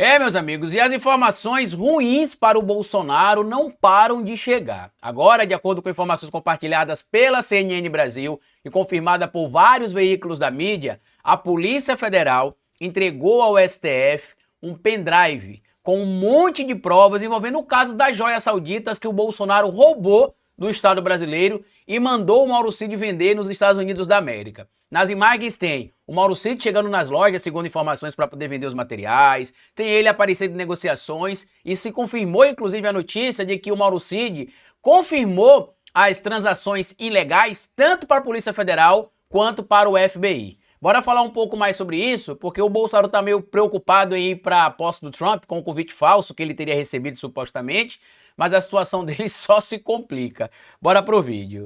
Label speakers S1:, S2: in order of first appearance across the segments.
S1: Meus amigos, e as informações ruins para o Bolsonaro não param de chegar. Agora, de acordo com informações compartilhadas pela CNN Brasil e confirmada por vários veículos da mídia, a Polícia Federal entregou ao STF um pendrive com um monte de provas envolvendo o caso das joias sauditas que o Bolsonaro roubou do Estado brasileiro e mandou o Mauro Cid vender nos Estados Unidos da América. Nas imagens tem o Mauro Cid chegando nas lojas, segundo informações, para poder vender os materiais, tem ele aparecendo em negociações e se confirmou, inclusive, a notícia de que o Mauro Cid confirmou as transações ilegais tanto para a Polícia Federal quanto para o FBI. Bora falar um pouco mais sobre isso, porque o Bolsonaro tá meio preocupado em ir para a posse do Trump com o convite falso que ele teria recebido supostamente, mas a situação dele só se complica. Bora pro vídeo.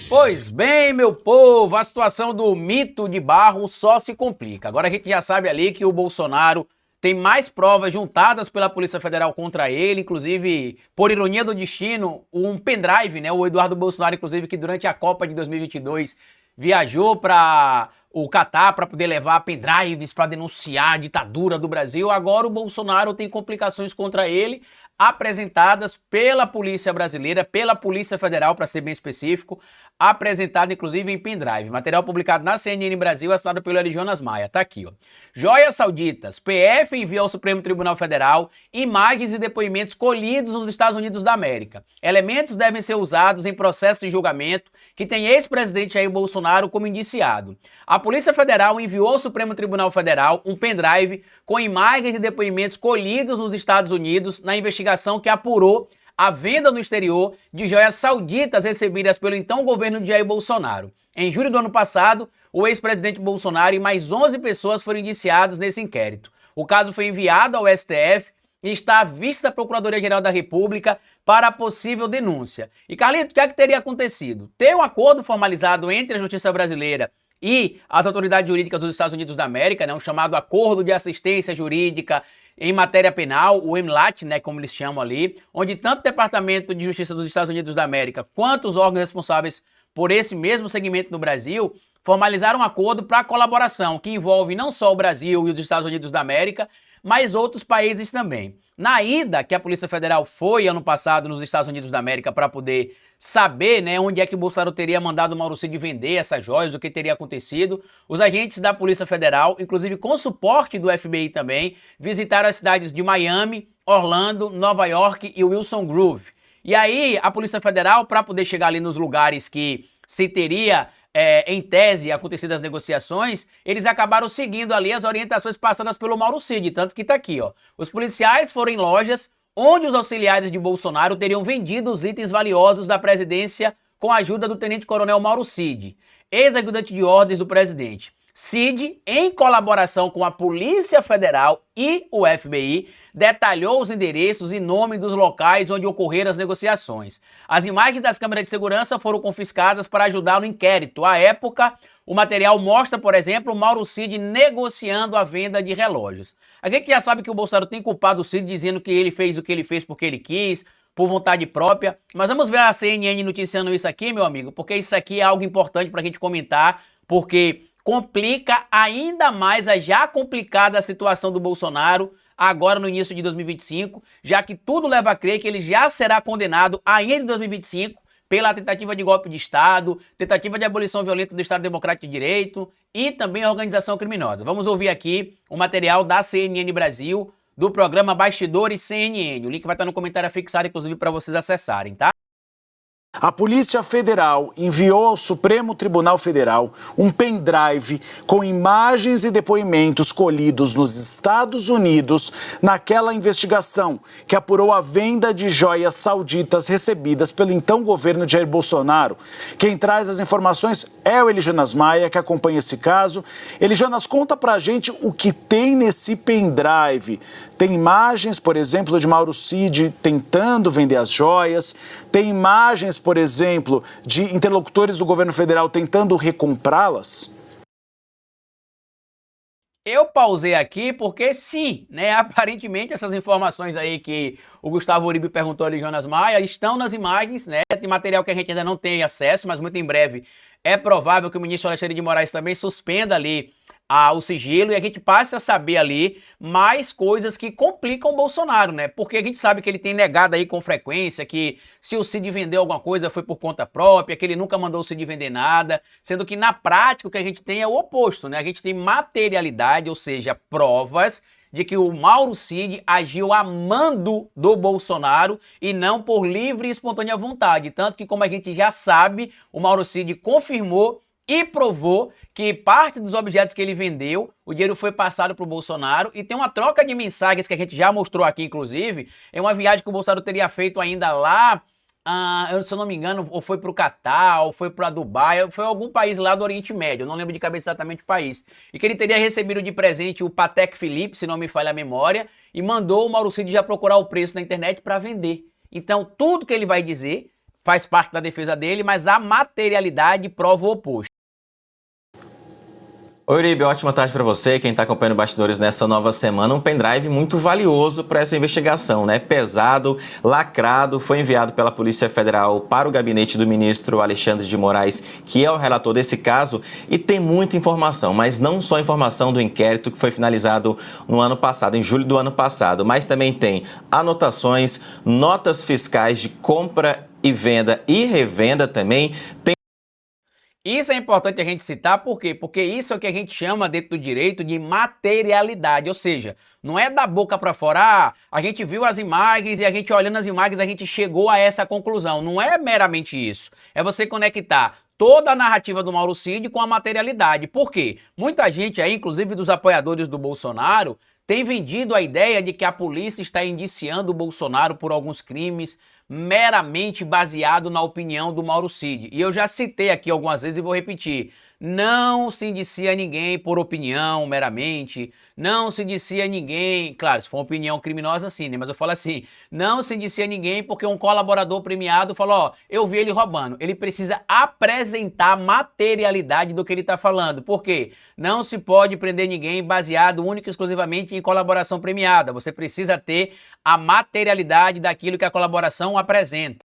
S1: Pois bem, meu povo, a situação do mito de Barro só se complica. Agora a gente já sabe ali que o Bolsonaro tem mais provas juntadas pela Polícia Federal contra ele, inclusive, por ironia do destino, um pendrive, né? O Eduardo Bolsonaro, inclusive, que durante a Copa de 2022 viajou para o Catar para poder levar pendrives para denunciar a ditadura do Brasil. Agora o Bolsonaro tem complicações contra ele, apresentadas pela Polícia Brasileira, pela Polícia Federal, para ser bem específico, apresentado inclusive em pendrive. Material publicado na CNN Brasil, assinado pelo Elijonas Maia. Tá aqui, ó. Joias sauditas. PF envia ao Supremo Tribunal Federal imagens e depoimentos colhidos nos Estados Unidos da América. Elementos devem ser usados em processo de julgamento que tem ex-presidente Jair Bolsonaro como indiciado. A Polícia Federal enviou ao Supremo Tribunal Federal um pendrive com imagens e depoimentos colhidos nos Estados Unidos na investigação que apurou a venda no exterior de joias sauditas recebidas pelo então governo de Jair Bolsonaro. Em julho do ano passado, o ex-presidente Bolsonaro e mais 11 pessoas foram indiciados nesse inquérito. O caso foi enviado ao STF e está à vista da Procuradoria-Geral da República para a possível denúncia. E Carlito, o que é que teria acontecido? Tem um acordo formalizado entre a Justiça Brasileira e as autoridades jurídicas dos Estados Unidos da América, né, um chamado Acordo de Assistência Jurídica em Matéria Penal, o MLAT, né, como eles chamam ali, onde tanto o Departamento de Justiça dos Estados Unidos da América quanto os órgãos responsáveis por esse mesmo segmento no Brasil formalizaram um acordo para colaboração que envolve não só o Brasil e os Estados Unidos da América, mas outros países também. Na ida que a Polícia Federal foi ano passado nos Estados Unidos da América para poder saber, né, onde é que o Bolsonaro teria mandado o Mauro Cid vender essas joias, o que teria acontecido, os agentes da Polícia Federal, inclusive com suporte do FBI também, visitaram as cidades de Miami, Orlando, Nova York e Wilson Grove. E aí a Polícia Federal, para poder chegar ali nos lugares que se teria em tese acontecido as negociações, eles acabaram seguindo ali as orientações passadas pelo Mauro Cid, tanto que tá aqui, ó. Os policiais foram em lojas onde os auxiliares de Bolsonaro teriam vendido os itens valiosos da presidência com a ajuda do tenente-coronel Mauro Cid, ex-ajudante de ordens do presidente. Cid, em colaboração com a Polícia Federal e o FBI, detalhou os endereços e nome dos locais onde ocorreram as negociações. As imagens das câmeras de segurança foram confiscadas para ajudar no inquérito. À época, o material mostra, por exemplo, o Mauro Cid negociando a venda de relógios. A gente já sabe que o Bolsonaro tem culpado o Cid dizendo que ele fez o que ele fez porque ele quis, por vontade própria. Mas vamos ver a CNN noticiando isso aqui, meu amigo, porque isso aqui é algo importante para a gente comentar, porque complica ainda mais a já complicada situação do Bolsonaro agora no início de 2025, já que tudo leva a crer que ele já será condenado ainda em 2025 pela tentativa de golpe de Estado, tentativa de abolição violenta do Estado Democrático de Direito e também a organização criminosa. Vamos ouvir aqui o material da CNN Brasil, do programa Bastidores CNN. O link vai estar no comentário fixado, inclusive, para vocês acessarem, tá?
S2: A Polícia Federal enviou ao Supremo Tribunal Federal um pendrive com imagens e depoimentos colhidos nos Estados Unidos naquela investigação que apurou a venda de joias sauditas recebidas pelo então governo de Jair Bolsonaro. Quem traz as informações é o Elijonas Maia, que acompanha esse caso. Elijonas, conta pra gente o que tem nesse pendrive. Tem imagens, por exemplo, de Mauro Cid tentando vender as joias. Tem imagens, por exemplo, de interlocutores do governo federal tentando recomprá-las?
S1: Eu pausei aqui porque sim, né? Aparentemente essas informações aí que o Gustavo Uribe perguntou ali, Jonas Maia, estão nas imagens, né? Tem material que a gente ainda não tem acesso, mas muito em breve é provável que o ministro Alexandre de Moraes também suspenda ali o sigilo e a gente passe a saber ali mais coisas que complicam o Bolsonaro, né? Porque a gente sabe que ele tem negado aí com frequência que se o Cid vendeu alguma coisa foi por conta própria, que ele nunca mandou o Cid vender nada, sendo que na prática o que a gente tem é o oposto, né? A gente tem materialidade, ou seja, provas de que o Mauro Cid agiu a mando do Bolsonaro e não por livre e espontânea vontade. Tanto que, como a gente já sabe, o Mauro Cid confirmou e provou que parte dos objetos que ele vendeu, o dinheiro foi passado para o Bolsonaro e tem uma troca de mensagens que a gente já mostrou aqui, inclusive, é uma viagem que o Bolsonaro teria feito ainda lá, se eu não me engano, ou foi para o Catar, ou foi para Dubai, foi algum país lá do Oriente Médio, eu não lembro de cabeça exatamente o país, e que ele teria recebido de presente o Patek Philippe, se não me falha a memória, e mandou o Mauro Cid já procurar o preço na internet para vender. Então, tudo que ele vai dizer faz parte da defesa dele, mas a materialidade prova o oposto.
S3: Oi, Uribe, ótima tarde para você, quem está acompanhando Bastidores nessa nova semana. Um pendrive muito valioso para essa investigação, né? Pesado, lacrado, foi enviado pela Polícia Federal para o gabinete do ministro Alexandre de Moraes, que é o relator desse caso, e tem muita informação, mas não só informação do inquérito que foi finalizado no ano passado, em julho do ano passado, mas também tem anotações, notas fiscais de compra e venda e revenda também, tem.
S1: Isso é importante a gente citar, por quê? Porque isso é o que a gente chama dentro do direito de materialidade, ou seja, não é da boca para fora, a gente viu as imagens e a gente olhando as imagens a gente chegou a essa conclusão, não é meramente isso, é você conectar toda a narrativa do Mauro Cid com a materialidade, por quê? Muita gente aí, inclusive dos apoiadores do Bolsonaro, tem vendido a ideia de que a polícia está indiciando o Bolsonaro por alguns crimes meramente baseado na opinião do Mauro Cid. E eu já citei aqui algumas vezes e vou repetir. Não se indicia ninguém por opinião meramente, não se indicia ninguém, claro, se for uma opinião criminosa sim, né? Mas eu falo assim, não se indicia ninguém porque um colaborador premiado falou, ó, eu vi ele roubando. Ele precisa apresentar a materialidade do que ele está falando. Por quê? Não se pode prender ninguém baseado única e exclusivamente em colaboração premiada. Você precisa ter a materialidade daquilo que a colaboração apresenta.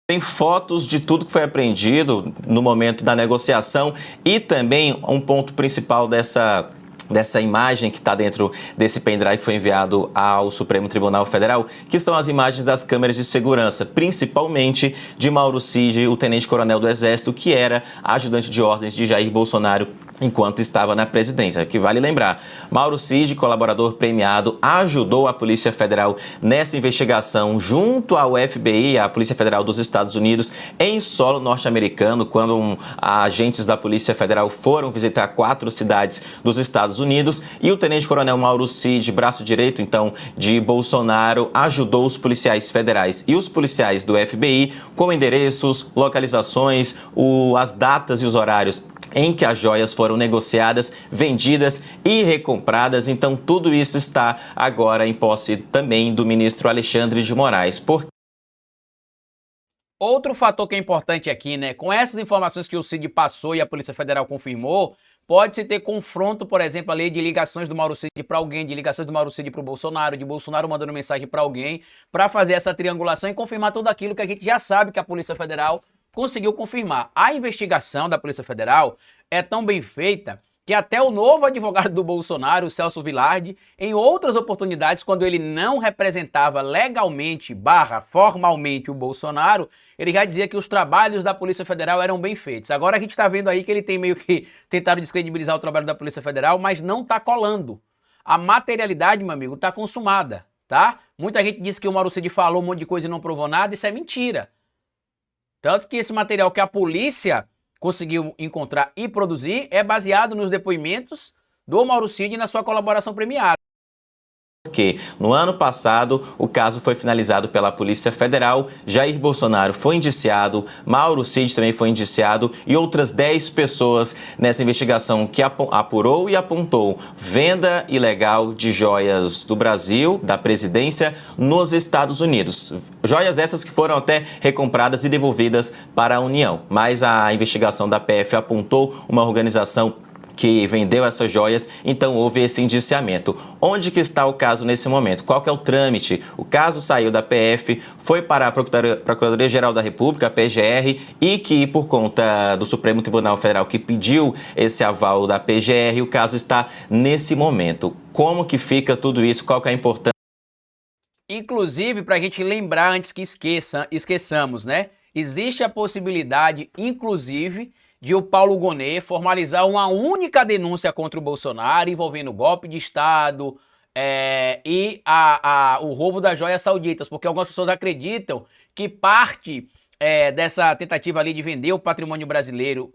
S3: Tem fotos de tudo que foi apreendido no momento da negociação e também um ponto principal dessa imagem que está dentro desse pendrive que foi enviado ao Supremo Tribunal Federal, que são as imagens das câmeras de segurança, principalmente de Mauro Cid, o tenente-coronel do Exército, que era ajudante de ordens de Jair Bolsonaro enquanto estava na presidência. Que vale lembrar, Mauro Cid, colaborador premiado, ajudou a Polícia Federal nessa investigação junto ao FBI, a Polícia Federal dos Estados Unidos, em solo norte-americano, quando agentes da Polícia Federal foram visitar 4 cidades dos Estados Unidos, e o tenente-coronel Mauro Cid, braço direito, então, de Bolsonaro, ajudou os policiais federais e os policiais do FBI com endereços, localizações, as datas e os horários em que as joias foram negociadas, vendidas e recompradas. Então, tudo isso está agora em posse também do ministro Alexandre de Moraes.
S1: Outro fator que é importante aqui, né? Com essas informações que o Cid passou e a Polícia Federal confirmou, pode-se ter confronto, por exemplo, ali de ligações do Mauro Cid para alguém, de ligações do Mauro Cid para o Bolsonaro, de Bolsonaro mandando mensagem para alguém, para fazer essa triangulação e confirmar tudo aquilo que a gente já sabe que a Polícia Federal conseguiu confirmar. A investigação da Polícia Federal é tão bem feita que até o novo advogado do Bolsonaro, o Celso Vilardi, em outras oportunidades, quando ele não representava legalmente, formalmente o Bolsonaro, ele já dizia que os trabalhos da Polícia Federal eram bem feitos. Agora a gente está vendo aí que ele tem meio que tentado descredibilizar o trabalho da Polícia Federal, mas não está colando. A materialidade, meu amigo, está consumada, tá? Muita gente disse que o Mauro Cid falou um monte de coisa e não provou nada, isso é mentira. Tanto que esse material que a polícia conseguiu encontrar e produzir é baseado nos depoimentos do Mauro Cid na sua colaboração premiada.
S3: Porque no ano passado o caso foi finalizado pela Polícia Federal, Jair Bolsonaro foi indiciado, Mauro Cid também foi indiciado e outras 10 pessoas nessa investigação que apurou e apontou venda ilegal de joias do Brasil, da presidência, nos Estados Unidos. Joias essas que foram até recompradas e devolvidas para a União. Mas a investigação da PF apontou uma organização que vendeu essas joias, então houve esse indiciamento. Onde que está o caso nesse momento? Qual que é o trâmite? O caso saiu da PF, foi para a Procuradoria-Geral da República, a PGR, e que por conta do Supremo Tribunal Federal que pediu esse aval da PGR, o caso está nesse momento. Como que fica tudo isso? Qual que é a importância?
S1: Inclusive, para a gente lembrar antes que esqueçamos, né? Existe a possibilidade, inclusive, de o Paulo Gonet formalizar uma única denúncia contra o Bolsonaro envolvendo golpe de Estado e o roubo das joias sauditas, porque algumas pessoas acreditam que parte dessa tentativa ali de vender o patrimônio brasileiro,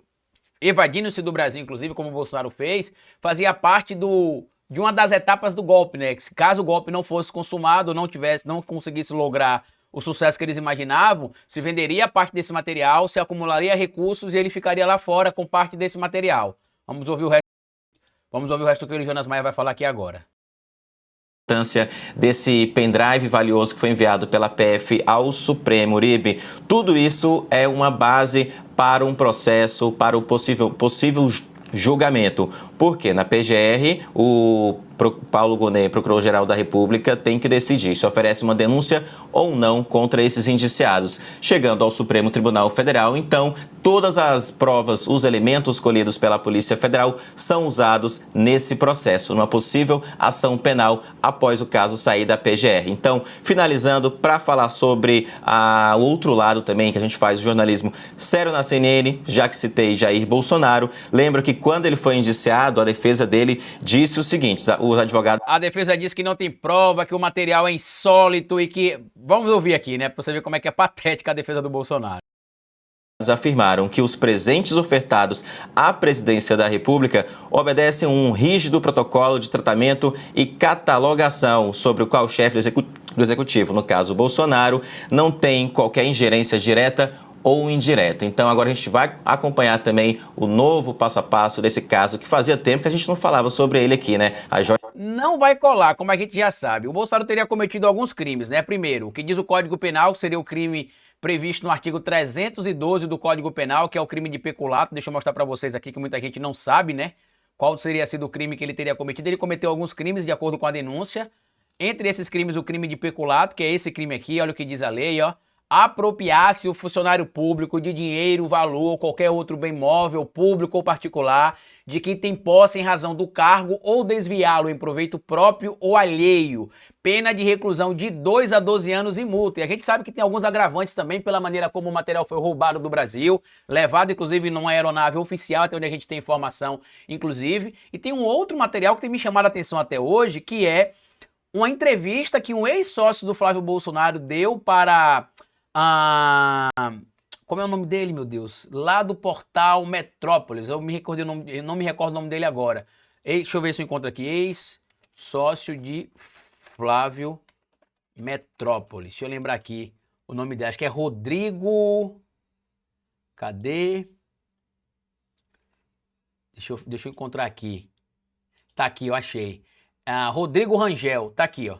S1: evadindo-se do Brasil, inclusive, como o Bolsonaro fez, fazia parte de uma das etapas do golpe, né? Que caso o golpe não fosse consumado, não conseguisse lograr o sucesso que eles imaginavam, se venderia parte desse material, se acumularia recursos e ele ficaria lá fora com parte desse material. Vamos ouvir o resto que o Jonas Maia vai falar aqui agora.
S3: Desse pendrive valioso que foi enviado pela PF ao Supremo, Uribe. Tudo isso é uma base para um processo, para o possível julgamento. Porque na PGR, o Paulo Gonet, Procurador-Geral da República, tem que decidir se oferece uma denúncia ou não contra esses indiciados. Chegando ao Supremo Tribunal Federal, então, todas as provas, os elementos colhidos pela Polícia Federal são usados nesse processo, numa possível ação penal após o caso sair da PGR. Então, finalizando, para falar sobre o outro lado também, que a gente faz jornalismo sério na CNN, já que citei Jair Bolsonaro, lembro que quando ele foi indiciado, a defesa dele disse o seguinte, os advogados...
S1: A defesa diz que não tem prova, que o material é insólito e que... Vamos ouvir aqui, né, para você ver como é que é patética a defesa do Bolsonaro.
S3: Afirmaram que os presentes ofertados à presidência da República obedecem a um rígido protocolo de tratamento e catalogação sobre o qual o chefe do Executivo, no caso Bolsonaro, não tem qualquer ingerência direta ou indireta. Então agora a gente vai acompanhar também o novo passo a passo desse caso, que fazia tempo que a gente não falava sobre ele aqui, né?
S1: Não vai colar, como a gente já sabe. O Bolsonaro teria cometido alguns crimes, né? Primeiro, o que diz o Código Penal, que seria o crime previsto no artigo 312 do Código Penal, que é o crime de peculato. Deixa eu mostrar para vocês aqui, que muita gente não sabe, né? Qual seria sido o crime que ele teria cometido. Ele cometeu alguns crimes de acordo com a denúncia. Entre esses crimes, o crime de peculato, que é esse crime aqui, olha o que diz a lei, ó. Apropriar-se o funcionário público de dinheiro, valor ou qualquer outro bem móvel, público ou particular, de que tem posse em razão do cargo ou desviá-lo em proveito próprio ou alheio. Pena de reclusão de 2 a 12 anos e multa. E a gente sabe que tem alguns agravantes também pela maneira como o material foi roubado do Brasil, levado inclusive numa aeronave oficial, até onde a gente tem informação, inclusive. E tem um outro material que tem me chamado a atenção até hoje, que é uma entrevista que um ex-sócio do Flávio Bolsonaro deu para... como é o nome dele, meu Deus? Lá do portal Metrópolis. Eu não me recordo o nome dele agora. Deixa eu ver se eu encontro aqui. Ex-sócio de Flávio Metrópolis. Deixa eu lembrar aqui o nome dele. Acho que é Rodrigo... Cadê? Deixa eu encontrar aqui. Tá aqui, eu achei. Rodrigo Rangel. Tá aqui, ó.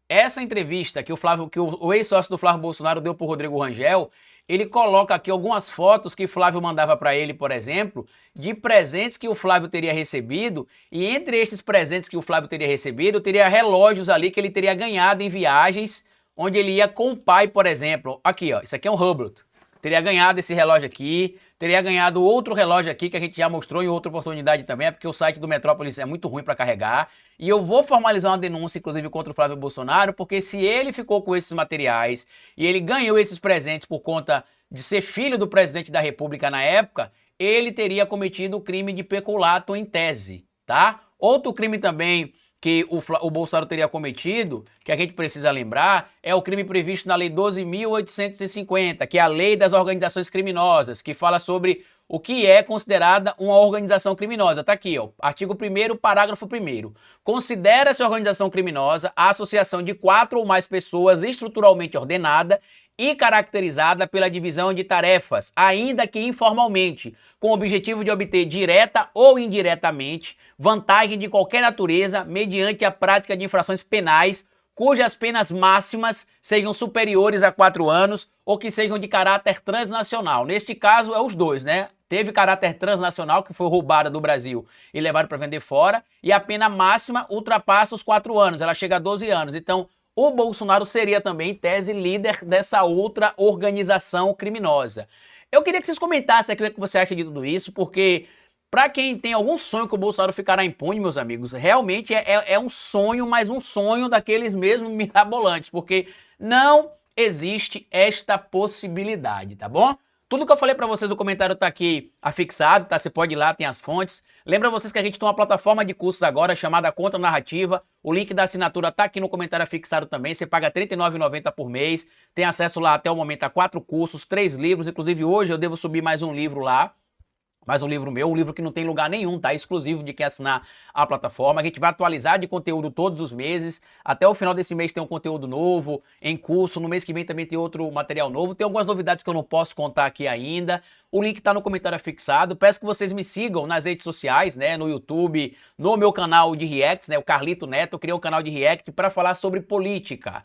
S1: Essa entrevista que o ex-sócio do Flávio Bolsonaro deu pro Rodrigo Rangel, ele coloca aqui algumas fotos que Flávio mandava para ele, por exemplo, de presentes que o Flávio teria recebido, e entre esses presentes que o Flávio teria recebido, teria relógios ali que ele teria ganhado em viagens, onde ele ia com o pai, por exemplo. Aqui, ó, isso aqui é um Hublot. Teria ganhado esse relógio aqui, teria ganhado outro relógio aqui que a gente já mostrou em outra oportunidade também, é porque o site do Metrópolis é muito ruim para carregar. E eu vou formalizar uma denúncia, inclusive, contra o Flávio Bolsonaro, porque se ele ficou com esses materiais e ele ganhou esses presentes por conta de ser filho do presidente da República na época, ele teria cometido o crime de peculato em tese, tá? Outro crime também que o Bolsonaro teria cometido, que a gente precisa lembrar, é o crime previsto na Lei 12.850, que é a Lei das Organizações Criminosas, que fala sobre o que é considerada uma organização criminosa. Tá aqui, ó, artigo 1º, parágrafo 1º. Considera-se organização criminosa a associação de 4 ou mais pessoas estruturalmente ordenada e caracterizada pela divisão de tarefas, ainda que informalmente, com o objetivo de obter direta ou indiretamente vantagem de qualquer natureza mediante a prática de infrações penais cujas penas máximas sejam superiores a 4 anos ou que sejam de caráter transnacional. Neste caso, é os dois, né? teve caráter transnacional, que foi roubada do Brasil e levada para vender fora, e a pena máxima ultrapassa os 4 anos, ela chega a 12 anos. Então, o Bolsonaro seria também, em tese, líder dessa outra organização criminosa. Eu queria que vocês comentassem aqui o que você acha de tudo isso, porque para quem tem algum sonho que o Bolsonaro ficará impune, meus amigos, realmente é um sonho, mas um sonho daqueles mesmo mirabolantes, porque não existe esta possibilidade, tá bom? Tudo que eu falei pra vocês no comentário tá aqui afixado, tá? Você pode ir lá, tem as fontes. Lembra vocês que a gente tem uma plataforma de cursos agora chamada Contra Narrativa. O link da assinatura tá aqui no comentário afixado também. Você paga R$ 39,90 por mês. Tem acesso lá até o momento a 4 cursos, 3 livros. Inclusive hoje eu devo subir mais um livro lá. Mais um livro meu, um livro que não tem lugar nenhum, tá? Exclusivo de quem assinar a plataforma. A gente vai atualizar de conteúdo todos os meses. Até o final desse mês tem um conteúdo novo em curso. No mês que vem também tem outro material novo. Tem algumas novidades que eu não posso contar aqui ainda. O link tá no comentário afixado. Peço que vocês me sigam nas redes sociais, né? No YouTube, no meu canal de Reacts, né? O Carlito Neto. Eu criei um canal de React para falar sobre política.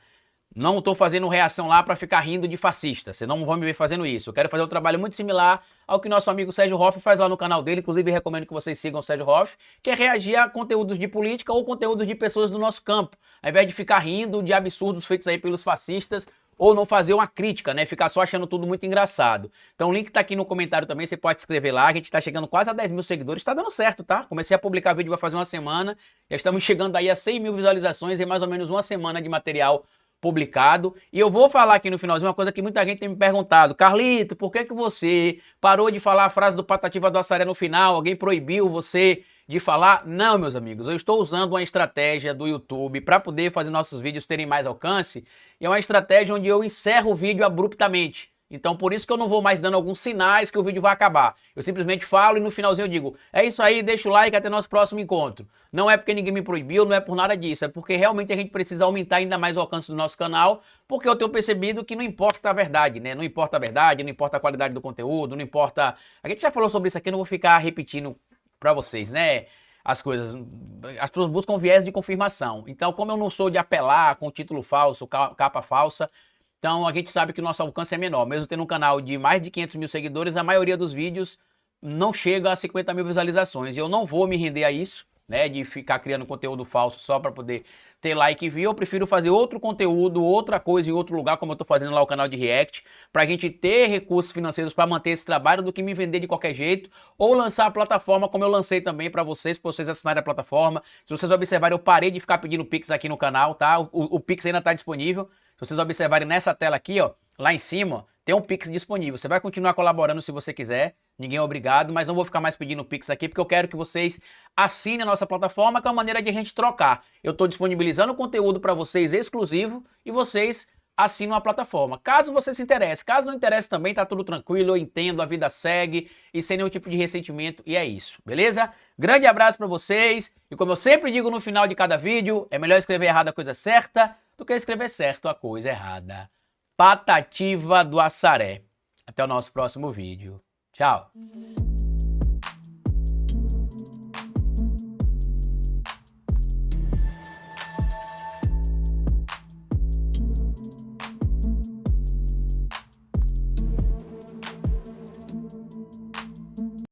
S1: Não estou fazendo reação lá para ficar rindo de fascista. Vocês não vão me ver fazendo isso. Eu quero fazer um trabalho muito similar ao que nosso amigo Sérgio Hoff faz lá no canal dele. Inclusive, recomendo que vocês sigam o Sérgio Hoff, que é reagir a conteúdos de política ou conteúdos de pessoas do nosso campo. Ao invés de ficar rindo de absurdos feitos aí pelos fascistas ou não fazer uma crítica, né? Ficar só achando tudo muito engraçado. Então o link tá aqui no comentário também, você pode se inscrever lá. A gente tá chegando quase a 10 mil seguidores, tá dando certo, tá? Comecei a publicar vídeo vai fazer uma semana. Já estamos chegando aí a 100 mil visualizações em mais ou menos uma semana de material publicado. E eu vou falar aqui no finalzinho uma coisa que muita gente tem me perguntado. Carlito, por que você parou de falar a frase do Patativa do Assaré no final? Alguém proibiu você de falar? Não, meus amigos, eu estou usando uma estratégia do YouTube para poder fazer nossos vídeos terem mais alcance. E é uma estratégia onde eu encerro o vídeo abruptamente. Então por isso que eu não vou mais dando alguns sinais que o vídeo vai acabar. Eu simplesmente falo e no finalzinho eu digo, é isso aí, deixa o like, até nosso próximo encontro. Não é porque ninguém me proibiu, não é por nada disso, é porque realmente a gente precisa aumentar ainda mais o alcance do nosso canal, porque eu tenho percebido que não importa a verdade, né? Não importa a verdade, não importa a qualidade do conteúdo, não importa... A gente já falou sobre isso aqui, eu não vou ficar repetindo pra vocês, né? As coisas, as pessoas buscam viés de confirmação. Então, como eu não sou de apelar com título falso, capa falsa, então a gente sabe que o nosso alcance é menor. Mesmo tendo um canal de mais de 500 mil seguidores, a maioria dos vídeos não chega a 50 mil visualizações. E eu não vou me render a isso, né? De ficar criando conteúdo falso só para poder ter like e view. Eu prefiro fazer outro conteúdo, outra coisa em outro lugar, como eu tô fazendo lá o canal de React, pra gente ter recursos financeiros para manter esse trabalho do que me vender de qualquer jeito, ou lançar a plataforma como eu lancei também para vocês assinarem a plataforma. Se vocês observarem, eu parei de ficar pedindo Pix aqui no canal, tá? O Pix ainda tá disponível. Se vocês observarem nessa tela aqui, ó, lá em cima, ó, tem um Pix disponível. Você vai continuar colaborando se você quiser, ninguém é obrigado, mas não vou ficar mais pedindo Pix aqui, porque eu quero que vocês assinem a nossa plataforma, que é uma maneira de a gente trocar. Eu estou disponibilizando conteúdo para vocês exclusivo e vocês assinam a plataforma. Caso você se interesse, caso não interesse também, tá tudo tranquilo, eu entendo, a vida segue e sem nenhum tipo de ressentimento, e é isso, beleza? Grande abraço para vocês, e como eu sempre digo no final de cada vídeo, é melhor escrever errado a coisa certa do que escrever certo a coisa errada. Patativa do Assaré. Até o nosso próximo vídeo. Tchau.